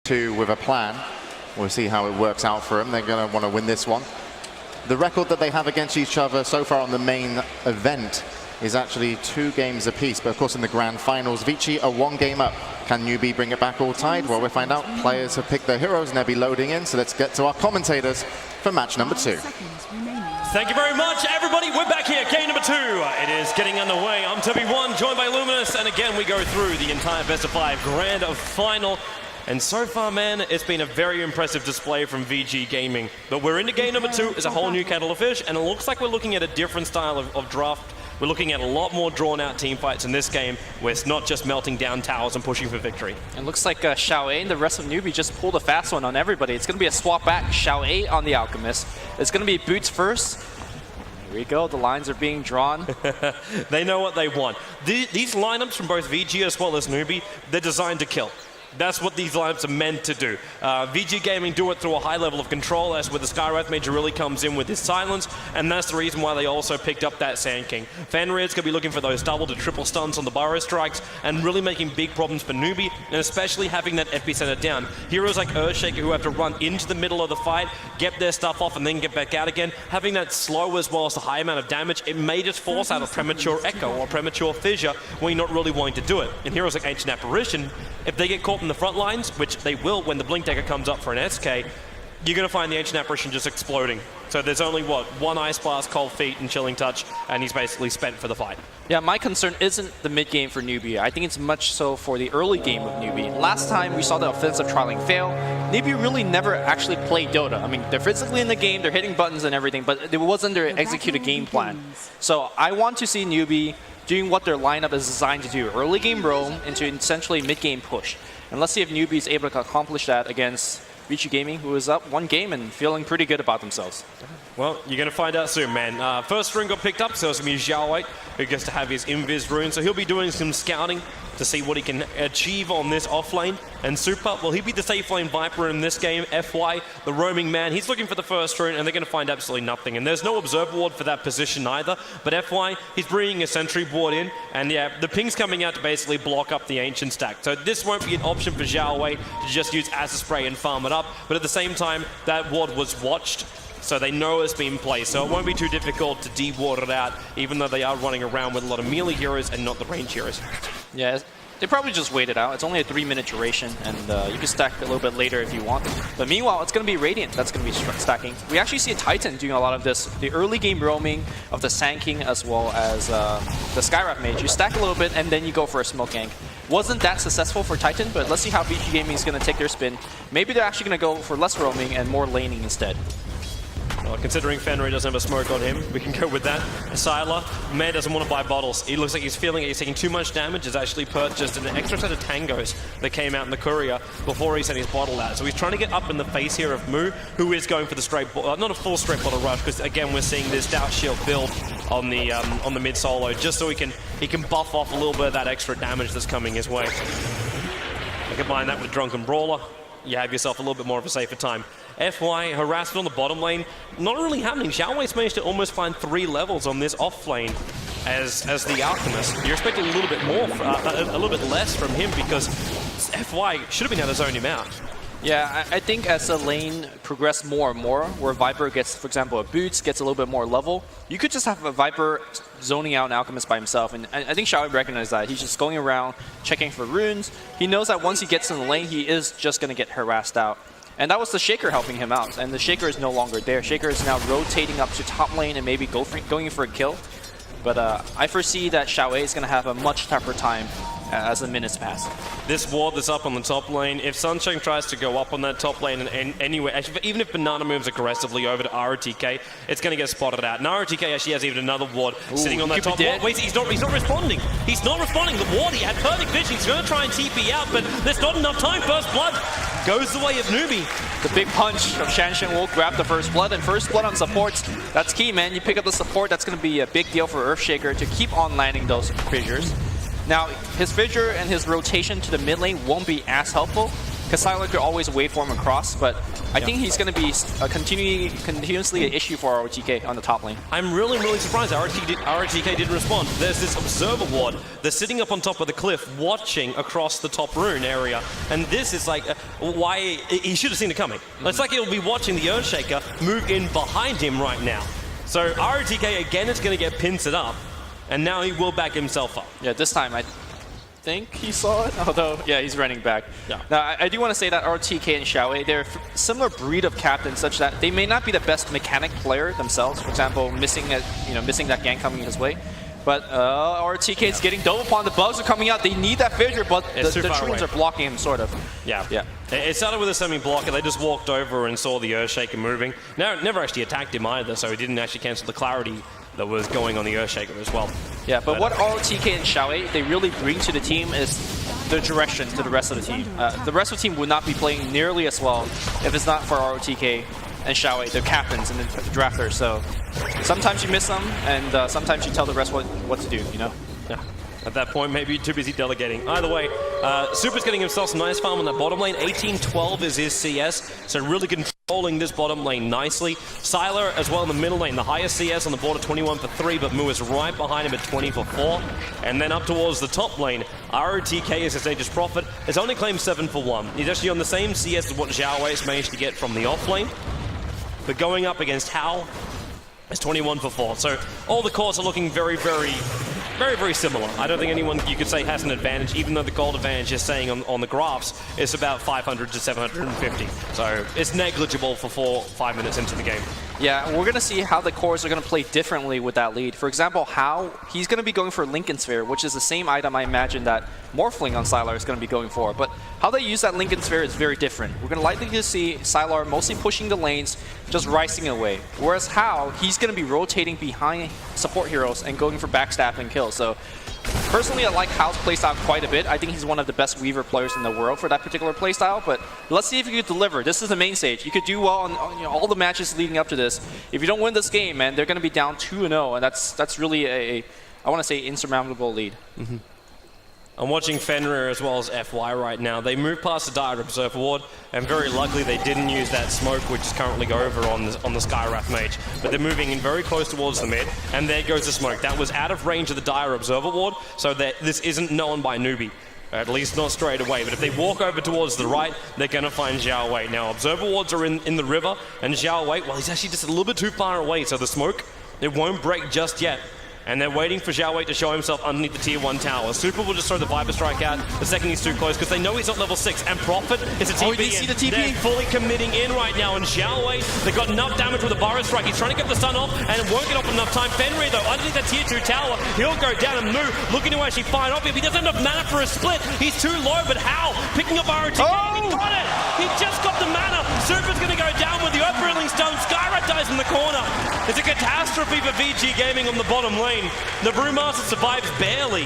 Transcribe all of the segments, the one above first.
2 with a plan. We'll see how it works out for them. They're going to want to win this one. The record that they have against each other so far on the main event is actually 2 games apiece. But of course, in the grand finals, ViCi are 1 game up. Can Newbee bring it back all tied? Well, we'll find out. Players have picked their heroes and they'll be loading in. So let's get to our commentators for match number 2. Thank you very much, everybody. We're back here, game number 2. It is getting underway. I'm Toby1, joined by Luminous, and again, we go through the entire best of 5 grand final. And so far, man, it's been a very impressive display from VG Gaming. But we're into game number 2. It's a whole new kettle of fish, and it looks like we're looking at a different style of draft. We're looking at a lot more drawn-out team fights in this game, where it's not just melting down towers and pushing for victory. It looks like Xiao and the rest of Newbee just pulled a fast one on everybody. It's going to be a swap back. Xiao on the Alchemist. It's going to be Boots first. Here we go. The lines are being drawn. They know what they want. These lineups from both VG as well as Newbee, they're designed to kill. That's what these lineups are meant to do. VG Gaming do it through a high level of control. That's where the Skywrath Major really comes in with his silence, and that's the reason why they also picked up that Sand King. Fenrir's going to be looking for those double to triple stuns on the Burrow Strikes, and really making big problems for Newbee, and especially having that epicenter down. Heroes like Earthshaker who have to run into the middle of the fight, get their stuff off, and then get back out again. Having that slow as well as the high amount of damage, it may just force out a premature Echo or premature Fissure when you're not really wanting to do it. And heroes like Ancient Apparition, if they get caught in the front lines, which they will when the Blink Dagger comes up for an SK, you're going to find the Ancient Apparition just exploding. So there's only, what, 1 Ice Blast, Cold Feet, and Chilling Touch, and he's basically spent for the fight. Yeah, my concern isn't the mid-game for Newbee. I think it's much so for the early game of Newbee. Last time we saw the offensive trialing fail, Newbee really never actually played Dota. I mean, they're physically in the game, they're hitting buttons and everything, but it wasn't their executed game plan. So I want to see Newbee doing what their lineup is designed to do. Early game roam into essentially mid-game push. And let's see if Newbee is able to accomplish that against ViCi Gaming, who is up 1 game and feeling pretty good about themselves. Well, you're going to find out soon, man. First rune got picked up, so it's going to be Xiao Wei, who gets to have his Invis rune. So he'll be doing some scouting to see what he can achieve on this off lane. And Super, well, he'll be the safe lane Viper in this game. FY, the roaming man, he's looking for the first rune, and they're going to find absolutely nothing. And there's no Observer Ward for that position either. But FY, he's bringing a Sentry Ward in, and yeah, the ping's coming out to basically block up the Ancient stack. So this won't be an option for Xiao Wei to just use Acid Spray and farm it up. But at the same time, that ward was watched, so they know it's been placed. So it won't be too difficult to de-ward it out, even though they are running around with a lot of melee heroes and not the range heroes. Yeah, they probably just wait it out. It's only a 3-minute duration, and you can stack a little bit later if you want. But meanwhile, it's going to be Radiant that's going to be stacking. We actually see a Titan doing a lot of this, the early game roaming of the Sand King as well as the Skywrath Mage. You stack a little bit, and then you go for a smoke gank. Wasn't that successful for Titan, but let's see how VG Gaming is going to take their spin. Maybe they're actually going to go for less roaming and more laning instead. Well, considering Fenrir doesn't have a smoke on him, we can go with that. Sylar, man doesn't want to buy bottles. He looks like he's feeling he's taking too much damage. He's actually purchased an extra set of tangos that came out in the courier before he sent his bottle out. So he's trying to get up in the face here of Mu, who is going for the straight, not a full straight bottle rush, because again we're seeing this Doubt Shield build on the mid solo, just so he can buff off a little bit of that extra damage that's coming his way. Combine that with Drunken Brawler, you have yourself a little bit more of a safer time. FY, harassment on the bottom lane, not really happening. Xiao Wei's managed to almost find 3 levels on this off lane as the Alchemist. You're expecting a little bit more, a little bit less from him, because FY should have been able to zone him out. Yeah, I think as the lane progresses more and more, where Viper gets, for example, a Boots, gets a little bit more level, you could just have a Viper zoning out an Alchemist by himself, and I think Xiao recognized that. He's just going around, checking for runes. He knows that once he gets in the lane, he is just going to get harassed out. And that was the Shaker helping him out, and the Shaker is no longer there. Shaker is now rotating up to top lane and maybe going for a kill. But I foresee that Xiao Wei is going to have a much tougher time as the minutes pass. This ward that's up on the top lane, if Sunshine tries to go up on that top lane and anyway, actually, even if Banana moves aggressively over to ROTK, it's going to get spotted out. And ROTK actually has even another ward sitting on that top ward. Wait, he's not responding. He's not responding. The ward, he had perfect vision. He's going to try and TP out, but there's not enough time. First blood goes the way of Newbee. The big punch of Shanshan will grab the first blood, and first blood on supports, that's key, man. You pick up the support, that's going to be a big deal for Earthshaker to keep on landing those fissures. Now, his fissure and his rotation to the mid lane won't be as helpful, because Siler could always waveform across, but I think he's going to be continuously an issue for ROTK on the top lane. I'm really surprised ROTK didn't respond. There's this observer ward. They're sitting up on top of the cliff watching across the top rune area, and this is like why he should have seen it coming. It's like he'll be watching the Earthshaker move in behind him right now. So ROTK again is going to get pincered up, and now he will back himself up. Yeah, this time I think he saw it, although, yeah, he's running back. Yeah. Now, I do want to say that ROTK and Xiaowei, they're a similar breed of captain such that they may not be the best mechanic player themselves, for example, missing that gank coming his way. But ROTK is getting double upon, the bugs are coming out, they need that fissure, but the Treants are blocking him, sort of. Yeah. It started with a semi-block, and they just walked over and saw the Earthshaker moving. Never actually attacked him either, so he didn't actually cancel the clarity that was going on the Earthshaker as well. Yeah, but what ROTK and Xiaowei, they really bring to the team is the direction to the rest of the team. The rest of the team would not be playing nearly as well if it's not for ROTK and Xiaowei, the captains and the drafters. So sometimes you miss them, and sometimes you tell the rest what to do, you know? Yeah. At that point, maybe you're too busy delegating. Either way, Super's getting himself some nice farm on that bottom lane. 18-12 is his CS, so really controlling this bottom lane nicely. Siler as well in the middle lane, the highest CS on the board at 21 for 3, but Mu is right behind him at 20 for 4. And then up towards the top lane, ROTK is his Nature's Prophet. Has only claimed 7 for 1. He's actually on the same CS as what Xiaowei has managed to get from the off lane. But going up against Hao is 21 for 4. So all the cores are looking very similar. I don't think anyone you could say has an advantage, even though the gold advantage is saying on the graphs is about 500 to 750. So it's negligible for 5 minutes into the game. Yeah, we're going to see how the cores are going to play differently with that lead. For example, Hao, he's going to be going for Lincoln Sphere, which is the same item I imagine that Morphling on Sylar is going to be going for. But how they use that Lincoln Sphere is very different. We're going to likely to see Sylar mostly pushing the lanes, just ricing away. Whereas Hao, he's going to be rotating behind support heroes and going for backstab and kills. So personally, I like Hao's playstyle quite a bit. I think he's one of the best Weaver players in the world for that particular playstyle, but let's see if he could deliver. This is the main stage. You could do well on all the matches leading up to this. If you don't win this game, man, they're going to be down 2-0, and that's really I want to say, insurmountable lead. Mm-hmm. I'm watching Fenrir as well as FY right now. They moved past the Dire Observer Ward, and very luckily they didn't use that smoke, which is currently over on the Skywrath Mage. But they're moving in very close towards the mid, and there goes the smoke. That was out of range of the Dire Observer Ward, so that this isn't known by Newbee. At least not straight away, but if they walk over towards the right, they're going to find Zhao Wei. Now, Observer Wards are in the river, and Zhao Wei, well, he's actually just a little bit too far away, so the smoke, it won't break just yet. And they're waiting for Zhao Wei to show himself underneath the tier 1 tower. Super will just throw the Viper Strike out the second he's too close, because they know he's not level 6. And Prophet is a TP, see the TP? They're fully committing in right now. And Zhao Wei, they got enough damage with the Burrow Strike. He's trying to get the stun off, and it won't get off enough time. Fenrir, though, underneath that tier 2 tower, he'll go down and move, looking to actually find off. If he doesn't have enough mana for a split, he's too low, but how? Picking up ROTK, he got it! He just got the mana. Super's going to go down with the Overruling Stone. Skyrat dies in the corner. It's a catastrophe for ViCi Gaming on the bottom lane. The Brewmaster survives barely.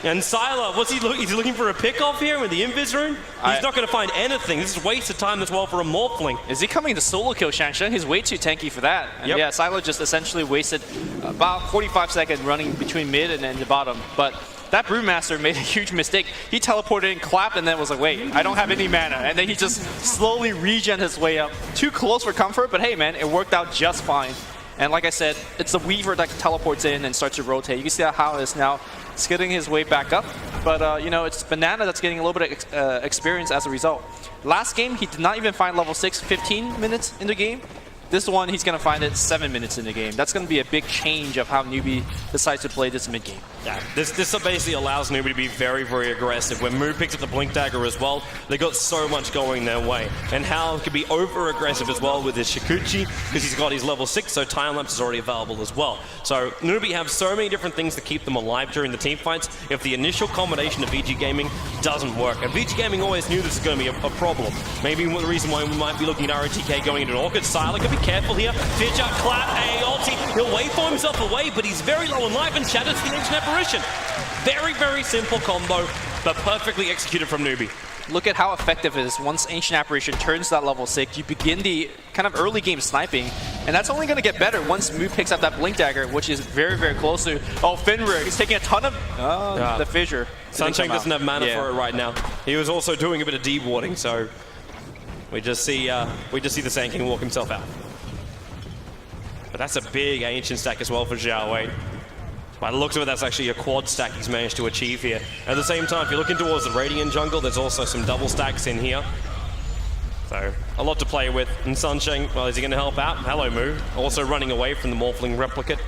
And Sylar, he's looking for a pick-off here with the Invis rune? He's not going to find anything. This is a waste of time as well for a Morphling. Is he coming to solo kill Shang? He's way too tanky for that. And yeah, Sylar just essentially wasted about 45 seconds running between mid and then the bottom. But that Brewmaster made a huge mistake. He teleported and clapped and then was like, wait, I don't have any mana. And then he just slowly regen his way up. Too close for comfort, but hey man, it worked out just fine. And like I said, it's the Weaver that teleports in and starts to rotate. You can see how is now skidding his way back up. But, you know, it's Banana that's getting a little bit of experience as a result. Last game, he did not even find level 6 15 minutes in the game. This one, he's going to find it 7 minutes in the game. That's going to be a big change of how Newbee decides to play this mid-game. Yeah, this basically allows Newbee to be very aggressive. When Mu picks up the Blink Dagger as well, they got so much going their way. And Hal can be over-aggressive as well with his Shikuchi, because he's got his level 6, so Time Lapse is already available as well. So Newbee have so many different things to keep them alive during the team fights if the initial combination of VG Gaming doesn't work. And VG Gaming always knew this was going to be a problem. Maybe the reason why we might be looking at ROTK going into an Orchid. Sylar could be careful here. Fidge up, clap, A ulti. He'll wait for himself away, but he's very low in life and shatters the Ancient Apparition. Very simple combo, but perfectly executed from Newbee. look at how effective it is. Once Ancient Apparition turns that level 6, you begin the kind of early game sniping, and that's only going to get better once Mu picks up that Blink Dagger, which is very, very close to... Oh, Fenrir, he's taking a ton of... the fissure. Sunshine doesn't have mana for it right now. He was also doing a bit of dewarding, so we just see the Sand King walk himself out. But that's a big Ancient stack as well for Xiao Wei. By the looks of it, that's actually a quad stack he's managed to achieve here. At the same time, if you're looking towards the Radiant jungle, there's also some double stacks in here. So, a lot to play with. And Sunshine, well, is he going to help out? Hello, Mu. Also running away from the Morphling Replicate.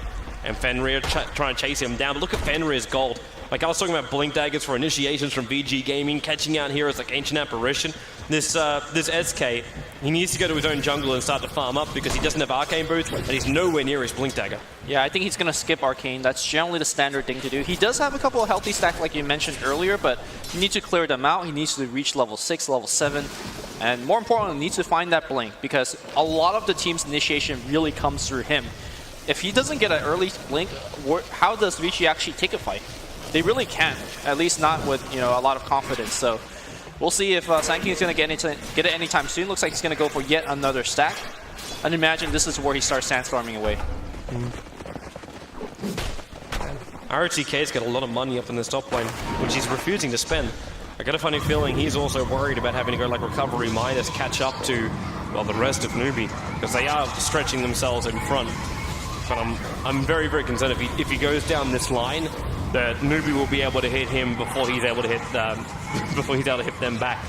And Fenrir trying to chase him down. But look at Fenrir's gold. Like I was talking about Blink Daggers for initiations from VG Gaming, catching out heroes like Ancient Apparition. This SK, he needs to go to his own jungle and start to farm up because he doesn't have Arcane Boots and he's nowhere near his Blink Dagger. Yeah, I think he's going to skip Arcane. That's generally the standard thing to do. He does have a couple of healthy stacks like you mentioned earlier, but you need to clear them out. He needs to reach level 6, level 7, and more importantly, needs to find that Blink because a lot of the team's initiation really comes through him. If he doesn't get an early Blink, how does ViCi actually take a fight? They really can't, at least not with a lot of confidence. So we'll see if Sand King is going to get it anytime soon. Looks like he's going to go for yet another stack. And imagine this is where he starts sandstorming away. RTK's got a lot of money up in this top lane, which he's refusing to spend. I got a funny feeling he's also worried about having to go like Recovery Midas, catch up to, well, the rest of Newbee, because they are stretching themselves in front. But I'm very, very concerned if he goes down this line, that Newbee will be able to hit him before he's able to hit them back.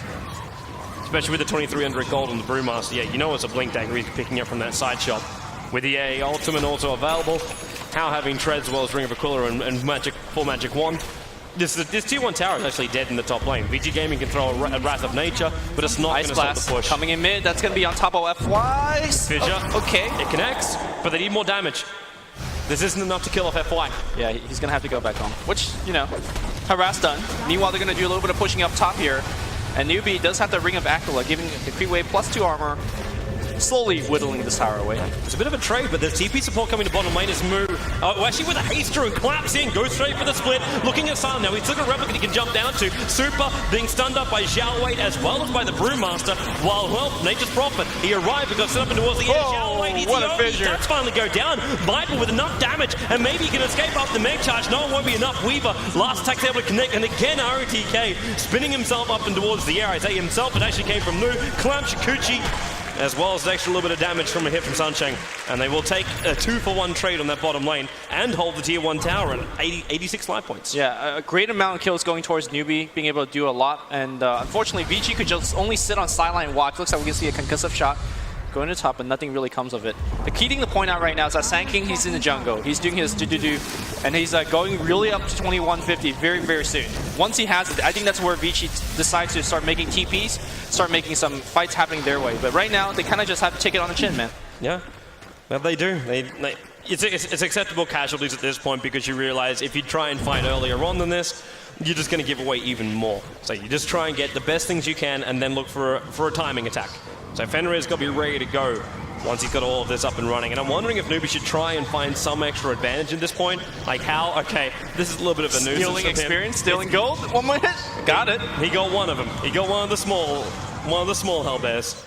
Especially with the 2,300 gold on the Brewmaster. Yeah, you know it's a Blink Dagger he's picking up from that side shop. With the AA Ultimate also available, How having Treads as well as Ring of Aquila and full Magic Wand. This tier 1 tower is actually dead in the top lane. VG Gaming can throw a Wrath of Nature, but it's not going to stop the push. Coming in mid, that's going to be on top of FY. Fissure. Oh, okay. It connects, but they need more damage. This isn't enough to kill off FY. Yeah, he's going to have to go back home, which, harass done. Meanwhile, they're going to do a little bit of pushing up top here. And Newbee does have the Ring of Aquila, giving the creep wave +2 armor, slowly whittling this tower away. It's a bit of a trade, but there's TP support coming to bottom lane as Mu. Actually with a haster and claps in, goes straight for the split. Looking at Sun now, he's looking at a Replicant he can jump down to. Super being stunned up by Xiao Wei as well as by the Brewmaster. While, well, Nature's Prophet, he arrived and got set up and towards the air. Xiao Wei needs what a fissure. He does finally go down. Viper with enough damage, and maybe he can escape up the Meg Charge. No, it won't be enough. Weaver, last attack's able to connect, and again ROTK spinning himself up and towards the air. I say himself, it actually came from Mu. Clamp Shikuchi, as well as an extra little bit of damage from a hit from Sunshine. And they will take a 2-for-1 trade on that bottom lane and hold the tier 1 tower at 86 life points. Yeah, a great amount of kills going towards Newbee, being able to do a lot. And unfortunately, VG could just only sit on sideline and watch. Looks like we can see a concussive shot going to top, but nothing really comes of it. The key thing to point out right now is that Sand King, he's in the jungle. He's doing his do-do-do, and he's going really up to 2150 very, very soon. Once he has it, I think that's where ViCi decides to start making TPs, start making some fights happening their way. But right now, they kind of just have to take it on the chin, man. Yeah, well, they do. It's acceptable casualties at this point because you realize if you try and fight earlier on than this, you're just going to give away even more. So you just try and get the best things you can and then look for a timing attack. So Fenrir's got to be ready to go once he's got all of this up and running. And I'm wondering if Newbee should try and find some extra advantage at this point. Like how, okay, this is a little bit of a nuisance. Stealing experience, stealing gold, one more hit. Got it. He got one of them. He got one of the small Hellbears.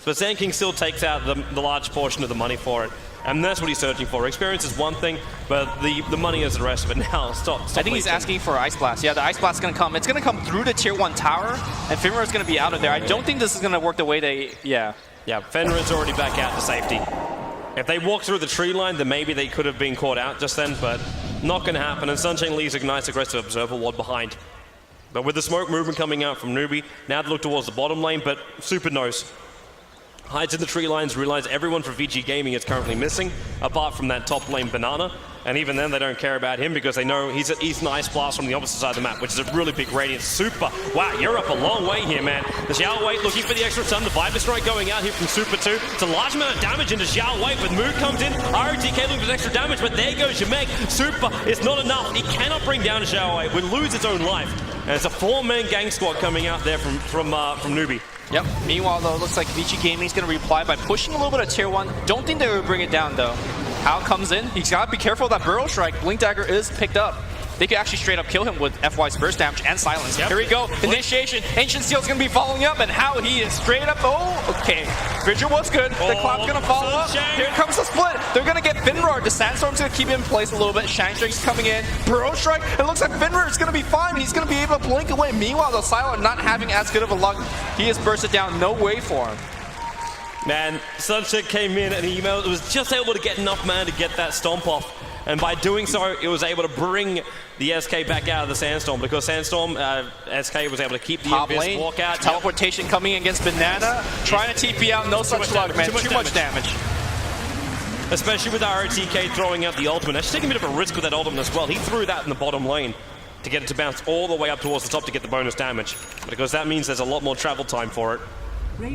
But Sand King still takes out the large portion of the money for it. And that's what he's searching for. Experience is one thing, but the money is the rest of it. Now, stop I think he's asking for Ice Blast. Yeah, the Ice Blast is going to come. It's going to come through the tier 1 tower, and Fenrir is going to be out of there. I don't think this is going to work the way they... Yeah, Fenrir's already back out to safety. If they walk through the tree line, then maybe they could have been caught out just then, but not going to happen. And Sunshine leaves a nice aggressive Observer Ward behind. But with the smoke movement coming out from Newbee, now to look towards the bottom lane, but Super knows. Hides in the tree lines, realize everyone from VG Gaming is currently missing, apart from that top lane Banana. And even then, they don't care about him because they know he's an Ice Blast from the opposite side of the map, which is a really big radiance. Super. Wow, you're up a long way here, man. The Xiao Wei looking for the extra stun. The Viper Strike going out here from Super 2. It's a large amount of damage into Xiao Wei, but Mood comes in. ROTK looking for extra damage, but there goes your Meg. Super is not enough. He cannot bring down Xiao Wei. It would lose its own life. And it's a 4-man gang squad coming out there from Newbee. Yep. Meanwhile, though, it looks like VG Gaming is going to reply by pushing a little bit of tier 1. Don't think they would bring it down, though. How comes in? He's got to be careful of that Burrow Strike. Blink Dagger is picked up. they could actually straight up kill him with FY's burst damage and silence. Here we go. Initiation. Ancient Steel's going to be following up, and how he is straight up. Oh, okay. Vigil was good. The clap's going to follow up. Here comes the split. They're going to get Finroar. The Sandstorm's going to keep it in place a little bit. Shangstrike's coming in. Burrow Strike. It looks like Finroar is going to be fine. He's going to be able to blink away. Meanwhile, the Sylar not having as good of a luck. He has bursted down. No way for him. Man, Sunshine came in and he was just able to get enough mana to get that stomp off. And by doing so, it was able to bring the SK back out of the Sandstorm, because Sandstorm, SK was able to keep the Invis walk out. Teleportation coming against Banana. Trying to TP out. No such luck, man. Too much damage. Especially with ROTK throwing out the ultimate. Actually taking a bit of a risk with that ultimate as well. He threw that in the bottom lane to get it to bounce all the way up towards the top to get the bonus damage. Because that means there's a lot more travel time for it.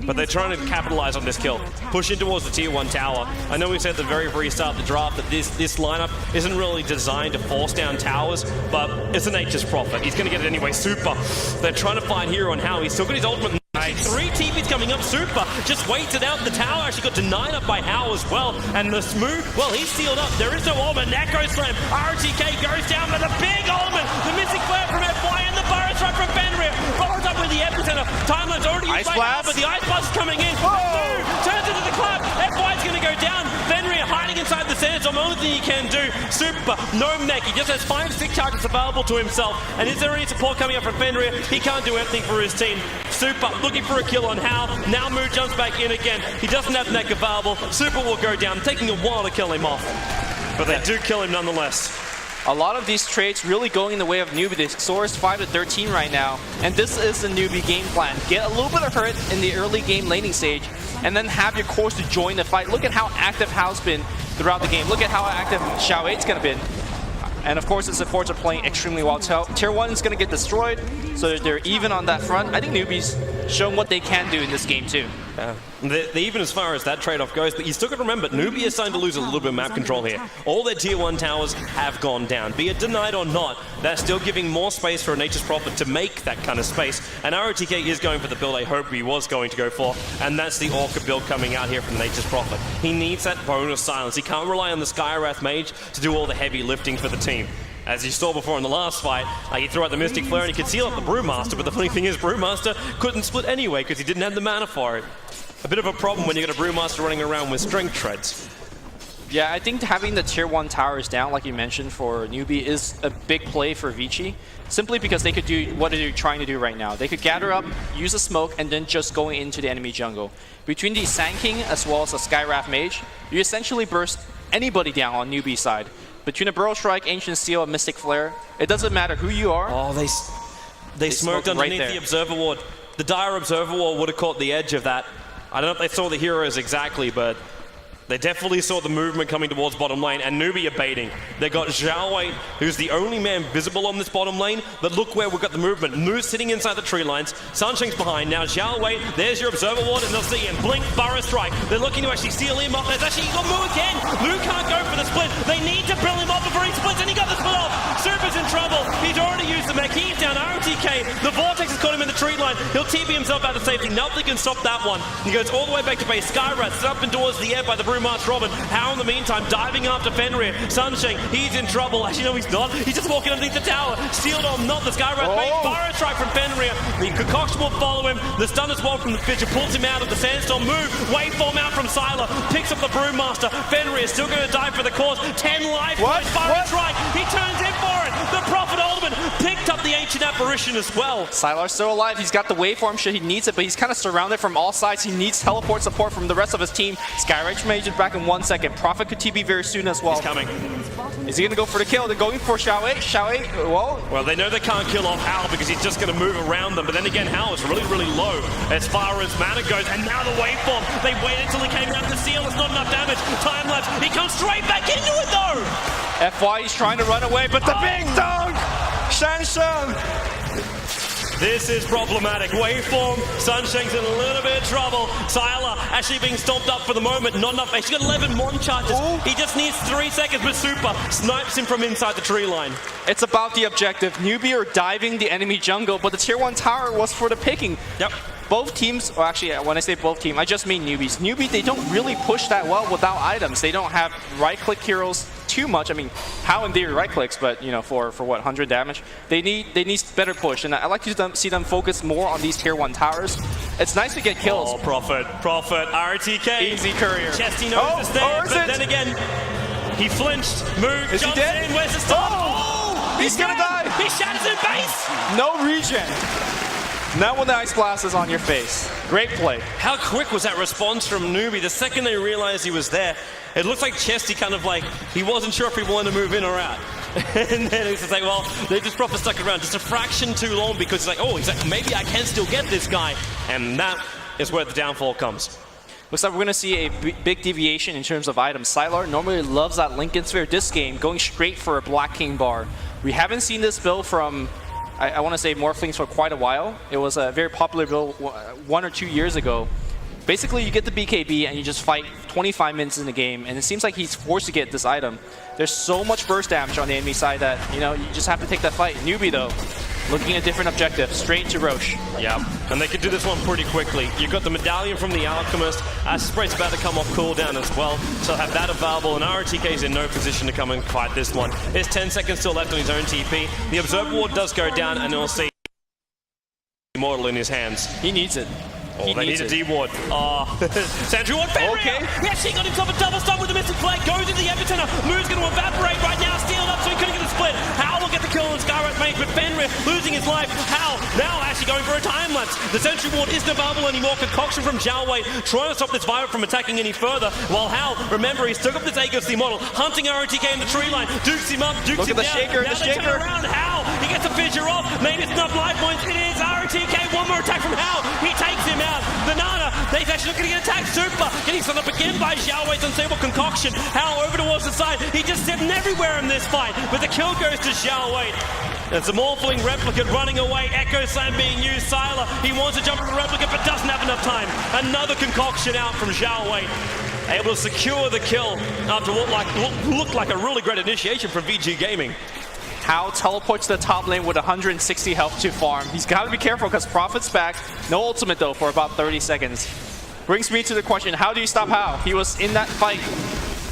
But they're trying to capitalize on this kill. Push in towards the tier 1 tower. I know we said at the very start of the draft that this lineup isn't really designed to force down towers, but it's a nature's prophet. He's going to get it anyway. Super. They're trying to find Hero on How. He's still got his ultimate. Nice. 3 TPs coming up. Super just waits it out. The tower actually got denied up by How as well. And the Smooth, well, he's sealed up. There is no ultimate. Echo Slam. RTK goes down with a big ultimate. The Mystic Flare from FY and the Burrow Strike from Fenrir. Follows up with the epicenter. Timeline's already Ice Blast, but the Ice Blast is coming in. Smooth turns into the clap. FY's going to go down. Fenrir hiding inside the Sandstorm. Only thing he can do. Super. No mech. He just has 5 stick targets available to himself. And is there any support coming up from Fenrir? He can't do anything for his team. Super. Looking for a kill on How. Now Mood jumps back in again. He doesn't have mech available. Super will go down, taking a while to kill him off. But they do kill him nonetheless. A lot of these traits really going in the way of Newbee. The score is 5-13 right now, and this is the Newbee game plan. Get a little bit of hurt in the early game laning stage, and then have your cores to join the fight. Look at how active Hao's been throughout the game. Look at how active Xiao 8's going to be. And of course, the supports are playing extremely well. Tier 1 is going to get destroyed, so they're even on that front. I think Newbee's shown what they can do in this game too. They're even as far as that trade-off goes, but you still got to remember, Newbee is starting to lose a little bit of map control here. All their tier 1 towers have gone down. Be it denied or not, they're still giving more space for a Nature's Prophet to make that kind of space. And ROTK is going for the build I hope he was going to go for, and that's the Orca build coming out here from the Nature's Prophet. He needs that bonus silence. He can't rely on the Skywrath Mage to do all the heavy lifting for the team. As you saw before in the last fight, he threw out the Mystic Flare and he could seal up the Brewmaster, but the funny thing is Brewmaster couldn't split anyway because he didn't have the mana for it. A bit of a problem when you got a Brewmaster running around with Strength Treads. Yeah, I think having the tier 1 towers down, like you mentioned, for Newbee is a big play for ViCi, simply because they could do what they're trying to do right now. They could gather up, use a smoke, and then just go into the enemy jungle. Between the Sand King as well as the Skywrath Mage, you essentially burst anybody down on Newbee's side. Between a Burrow Strike, Ancient Steel, and Mystic Flare, it doesn't matter who you are. Oh, they smoked underneath the Observer Ward. The Dire Observer Ward would have caught the edge of that. I don't know if they saw the heroes exactly, but they definitely saw the movement coming towards bottom lane, and Newbee are baiting. They got Xiao Wei, who's the only man visible on this bottom lane, but look where we've got the movement. Moo's sitting inside the tree lines, Sunshing's behind. Now Xiao Wei, there's your Observer Ward, and they'll see him. Blink, Burrow Strike. They're looking to actually seal him off. There's actually got Moo again. Moo can't go for the split. They need to bill him off before he splits, and he got the split off. Super's in trouble. He's already used the mech. He's down. ROTK. The Vortex has caught him in the tree line. He'll TP himself out of safety. Nothing can stop that one. He goes all the way back to base. Skywrath set up and towards the air by the Brewmaster Robin. How in the meantime, diving after Fenrir. Sunshine, he's in trouble. Actually, no, he's not. He's just walking underneath the tower. Sealed on, not the Skywrath Mage. Burrow Strike from Fenrir. The Concoction will follow him. The stun as well from the Fidget pulls him out of the Sandstorm. Move. Waveform out from Sylar. Picks up the Brewmaster. Fenrir still going to die for the cause. 10 life points. Burrow Strike. He turns in for it. The Prophet Ultimate picked up the Ancient Apparition as well. Sylar's still alive. He's got the waveform shit. He needs it, but he's kind of surrounded from all sides. He needs teleport support from the rest of his team. Skywrath Mage is back in 1 second. Prophet could TP very soon as well. He's coming. Is he going to go for the kill? They're going for Xiao 8. Xiao 8, whoa. Well, they know they can't kill off Hal because he's just going to move around them. But then again, Hal is really, really low as far as mana goes. And now the waveform. They waited until he came down to seal. It's not enough damage. Time lapse. He comes straight back into it though. FY is trying to run away, but the big dog! Shansheng! This is problematic. Waveform, Sunshang's in a little bit of trouble. Sylar actually being stomped up for the moment. Not enough. He's got 11 Mon charges. Ooh. He just needs 3 seconds, but Super snipes him from inside the tree line. It's about the objective. Newbee are diving the enemy jungle, but the tier 1 tower was for the picking. Yep. Both teams, or actually when I say both teams, I just mean Newbees. Newbee, they don't really push that well without items. They don't have right-click heroes too much. I mean, Hao in theory right clicks, but you know, for what 100 damage, they need better push, and I like to see them focus more on these tier 1 towers. It's nice to get kills. Oh, Prophet, RTK. Easy courier. Chesty knows it's there, but then again, he flinched. Move, Is he jumps dead? in. Where's the stop? Oh! He's gonna down. die. He shatters in base. No regen. Not when the Ice Blast is on your face. Great play. How quick was that response from Newbee? The second they realized he was there, it looked like Chesty kind of like, he wasn't sure if he wanted to move in or out. And then he's just like, well, they just proper stuck around just a fraction too long because he's like, maybe I can still get this guy. And that is where the downfall comes. Looks like we're going to see a big deviation in terms of items. Sylar normally loves that Lincoln Sphere this game, going straight for a Black King bar. We haven't seen this build from, I want to say, Morphlings for quite a while. It was a very popular build 1 or 2 years ago. Basically, you get the BKB and you just fight 25 minutes in the game, and it seems like he's forced to get this item. There's so much burst damage on the enemy side that, you know, you just have to take that fight. Newbee, though, looking at different objectives, straight to Roche. Yeah, and they can do this one pretty quickly. You've got the medallion from the Alchemist. Spray's about to come off cooldown as well, so have that available, and RTK's in no position to come and fight this one. There's 10 seconds still left on his own TP. The Observer Ward does go down, and you'll see Immortal in his hands. He needs it. Oh, they need a D-Ward. Sentry Ward, Okay. He actually got himself a double stun with the Mystic Flag, goes into the Epicenter. Move's going to evaporate right now, steal up so he couldn't get the split. Hao will get the kill on Skywrath Mage, but Fenrir losing his life. Hao now actually going for a time lapse. The Sentry Ward isn't available anymore. Concoction from Zhao Wei trying to stop this Violet from attacking any further. While Hao, remember, he's took up this Aegis model, hunting RTK in the tree line, dukes him up, dukes him down. Shaker, now they turn around. Hao, he gets a fissure off. Maybe it's enough life points. It is RTK. One more attack from Hao. He takes him out. The Nana, he's actually looking to get attacked. Super getting set up again by Zhao Wei's unstable Concoction. Hao over towards the side. He's just sitting everywhere in this fight, but the kill goes to Zhao Wei. There's a Morphling Replicant running away. Echo Slam being used. Sylar, he wants to jump at the Replicant, but doesn't have enough time. Another Concoction out from Zhao Wei. Able to secure the kill after what looked like a really great initiation from VG Gaming. Hao teleports to the top lane with 160 health to farm. He's got to be careful because Prophet's back. No ultimate though for about 30 seconds. Brings me to the question, how do you stop Hao? He was in that fight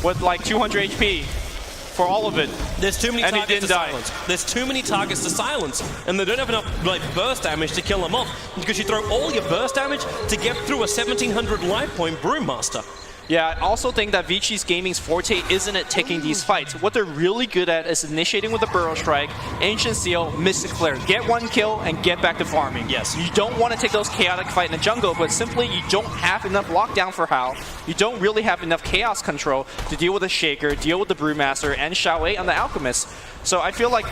with like 200 HP for all of it. There's too many and targets to silence. There's too many targets to silence, and they don't have enough like burst damage to kill them off because you throw all your burst damage to get through a 1700 life point Brewmaster. Yeah, I also think that ViCi's Gaming's forte isn't at taking these fights. What they're really good at is initiating with a Burrow Strike, Ancient Seal, Mystic Flare. Get one kill and get back to farming. Yes. You don't want to take those chaotic fight in the jungle, but simply you don't have enough lockdown for Hao. You don't really have enough chaos control to deal with the Shaker, deal with the Brewmaster, and Zhao Wei on the Alchemist. So I feel like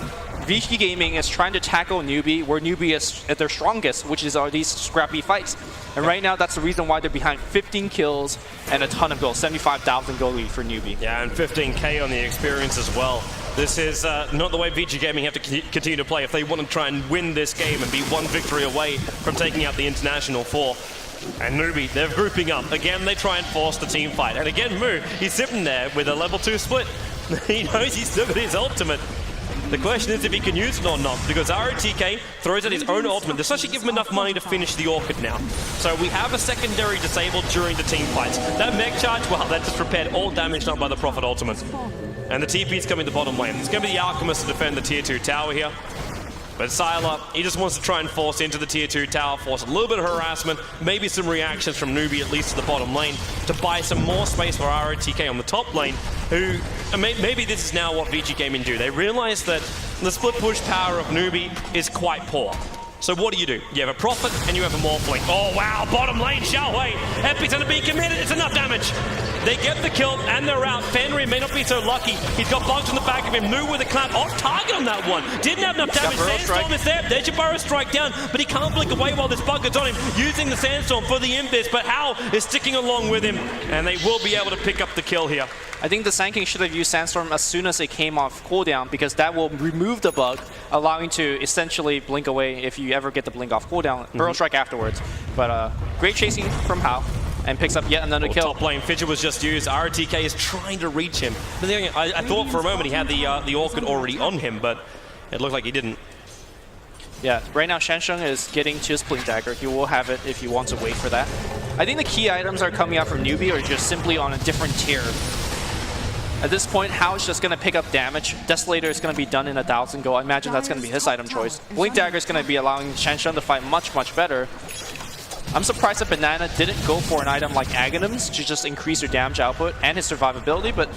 ViCi Gaming is trying to tackle Newbee where Newbee is at their strongest, which is these scrappy fights. And right now, that's the reason why they're behind 15 kills and a ton of gold, 75,000 gold lead for Newbee. Yeah, and 15k on the experience as well. This is not the way VG Gaming have to continue to play if they want to try and win this game and be one victory away from taking out the International 4. And Newbee, they're grouping up. Again, they try and force the team fight. And again, Moo, he's sitting there with a level 2 split. He knows he's still got his ultimate. The question is if he can use it or not, because RTK throws out his own ultimate. This actually give him enough money to finish the Orchid now. So we have a secondary disabled during the team fights. That mech charge, well, that just repaired all damage done by the Prophet ultimate. And the TP's coming to bottom lane. It's going to be the Alchemist to defend the tier 2 tower here. But Sylar, he just wants to try and force into the tier 2 tower, force a little bit of harassment, maybe some reactions from Newbee at least to the bottom lane to buy some more space for RTK on the top lane, who, maybe this is now what VG Gaming do. They realize that the split push power of Newbee is quite poor. So what do? You have a Prophet and you have a Morphling. Oh wow, bottom lane, Zhao Wei. Epic's gonna be committed, it's enough damage. They get the kill and they're out. Fenrir may not be so lucky. He's got bugs on the back of him. Moo with a clamp off target on that one. Didn't have enough damage. Sandstorm is there. There's your Burrow Strike down, but he can't blink away while this bug is on him, using the Sandstorm for the Invis, but Hao is sticking along with him, and they will be able to pick up the kill here. I think the Sand King should have used Sandstorm as soon as it came off cooldown, because that will remove the bug, allowing to essentially blink away if you ever get the blink off cooldown. Burrow Strike afterwards. But great chasing from Hao, and picks up yet another kill. Top lane, Fidget was just used. RTK is trying to reach him. But then, I thought for a moment he had the Orchid already on him, but it looked like he didn't. Yeah, right now Shansheng is getting to his Blink Dagger. He will have it if he wants to wait for that. I think the key items are coming out from Newbee are just simply on a different tier. At this point, Hao is just going to pick up damage. Desolator is going to be done in 1,000 gold. I imagine that's going to be his item choice. Blink Dagger is going to be allowing Shan Shun to fight much, much better. I'm surprised that Banana didn't go for an item like Aghanims to just increase her damage output and his survivability, but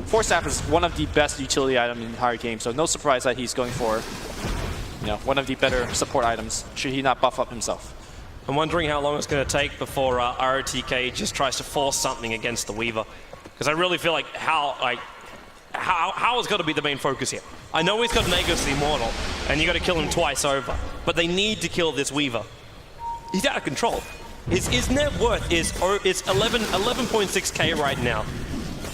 Force Staff is one of the best utility items in the entire game, so no surprise that he's going for one of the better support items, should he not buff up himself. I'm wondering how long it's going to take before ROTK just tries to force something against the Weaver. Because I really feel like Hao has got to be the main focus here. I know he's got Nagus the Immortal, and you got to kill him twice over, but they need to kill this Weaver. He's out of control. His net worth is 11.6k right now.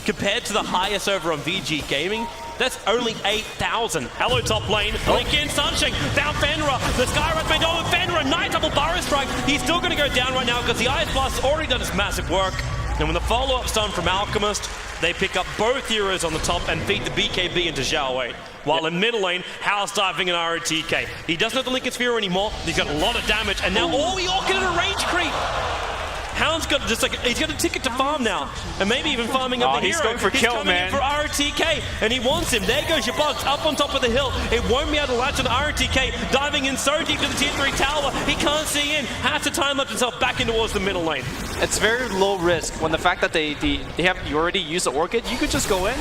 Compared to the highest over on VG Gaming, that's only 8,000. Hello, top lane. Blink in, Sunshine. Down Fenrir. The Skywrath made over Fenrir. Nice double Burrow Strike. He's still going to go down right now because the Ice Blast has already done its massive work. And when the follow-up's done from Alchemist, they pick up both heroes on the top and feed the BKB into Zhao Wei. While in middle lane, Hao's diving in ROTK. He doesn't have the Lincoln Sphere anymore. He's got a lot of damage. And now, he orchid in a range creep. Hound's got he's got a ticket to farm now, and maybe even farming up the hero. He's going for kill, coming in for ROTK, and he wants him. There goes your Bugs up on top of the hill. It won't be able to latch on ROTK, diving in so deep to the tier 3 tower. He can't see in. Has to time up himself back in towards the middle lane. It's very low risk when the fact that you already used the Orchid. You could just go in,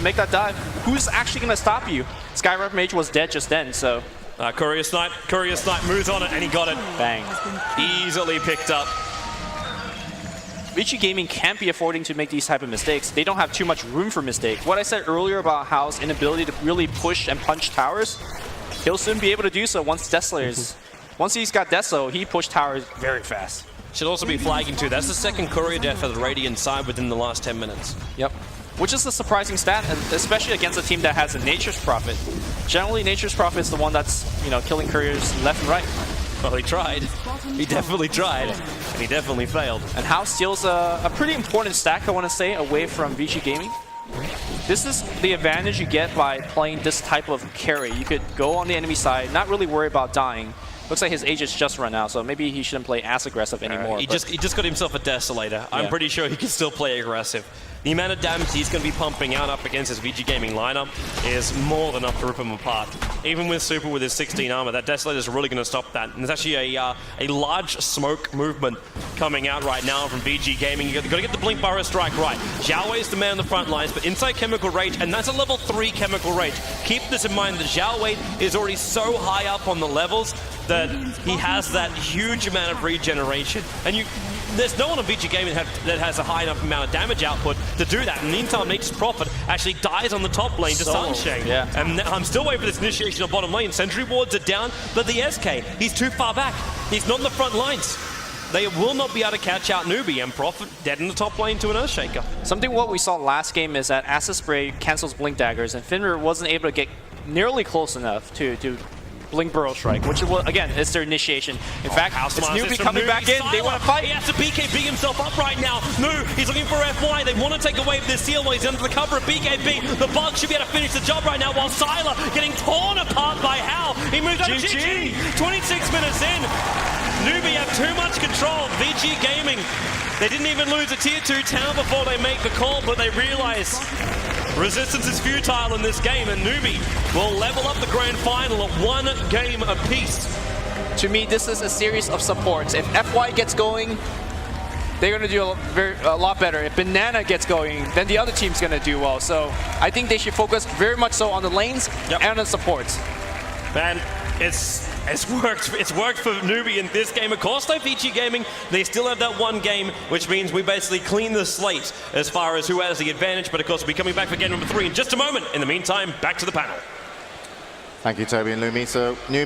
make that dive. Who's actually going to stop you? Skywrath Mage was dead just then, so. Courier Snipe moves on it, and he got it. Bang. Easily picked up. ViCi Gaming can't be affording to make these type of mistakes. They don't have too much room for mistake. What I said earlier about Hao's inability to really push and punch towers, he'll soon be able to do so once Desolator's. Once he's got Deso, he pushed towers very fast. Should also be flagging too. That's the second courier death for the Radiant side within the last 10 minutes. Yep. Which is a surprising stat, and especially against a team that has a Nature's Prophet. Generally, Nature's Prophet is the one that's, killing couriers left and right. Well, he tried. He definitely tried, and he definitely failed. And Hao steals a pretty important stack, I want to say, away from ViCi Gaming. This is the advantage you get by playing this type of carry. You could go on the enemy side, not really worry about dying. Looks like his age has just run out, so maybe he shouldn't play as aggressive anymore. He just got himself a Desolator. I'm pretty sure he can still play aggressive. The amount of damage he's going to be pumping out up against his VG Gaming lineup is more than enough to rip him apart. Even with Super with his 16 armor, that Desolator is really going to stop that. And there's actually a large smoke movement coming out right now from VG Gaming. You've got to get the Blink Burrow Strike right. Zhao Wei's the man on the front lines, but inside Chemical Rage, and that's a level 3 Chemical Rage. Keep this in mind that Zhao Wei is already so high up on the levels that he has that huge amount of regeneration. And there's no one on VG Gaming that has a high enough amount of damage output to do that. In the meantime, Nature's Prophet actually dies on the top lane to Sunshade. Yeah. And I'm still waiting for this initiation on bottom lane. Sentry wards are down, but the SK, he's too far back. He's not in the front lines. They will not be able to catch out Newbee, and Prophet dead in the top lane to an Earthshaker. Something what we saw last game is that Acid Spray cancels Blink Daggers, and Fenrir wasn't able to get nearly close enough to Blink Burrow Strike, which will, again, is their initiation. In fact, it's Newbee coming back in. They want to fight. He has to BKB himself up right now. He's looking for FY. They want to take away this seal while he's under the cover of BKB. The Bug should be able to finish the job right now, while Sylar getting torn apart by Hao. He moves on to GG. 26 minutes in. Newbee have too much control. VG Gaming, they didn't even lose a tier 2 town before they make the call, but they realize resistance is futile in this game, and Newbee will level up the grand final at 1 game apiece. To me, this is a series of supports. If FY gets going, they're going to do a lot better. If Banana gets going, then the other team's going to do well. So I think they should focus very much so on the lanes and the supports. And it's worked for Newbee in this game. Of course, though, VG Gaming, they still have that 1 game, which means we basically clean the slate as far as who has the advantage. But of course, we'll be coming back for game number 3 in just a moment. In the meantime, back to the panel. Thank you, Toby and Lumi. So, Newbee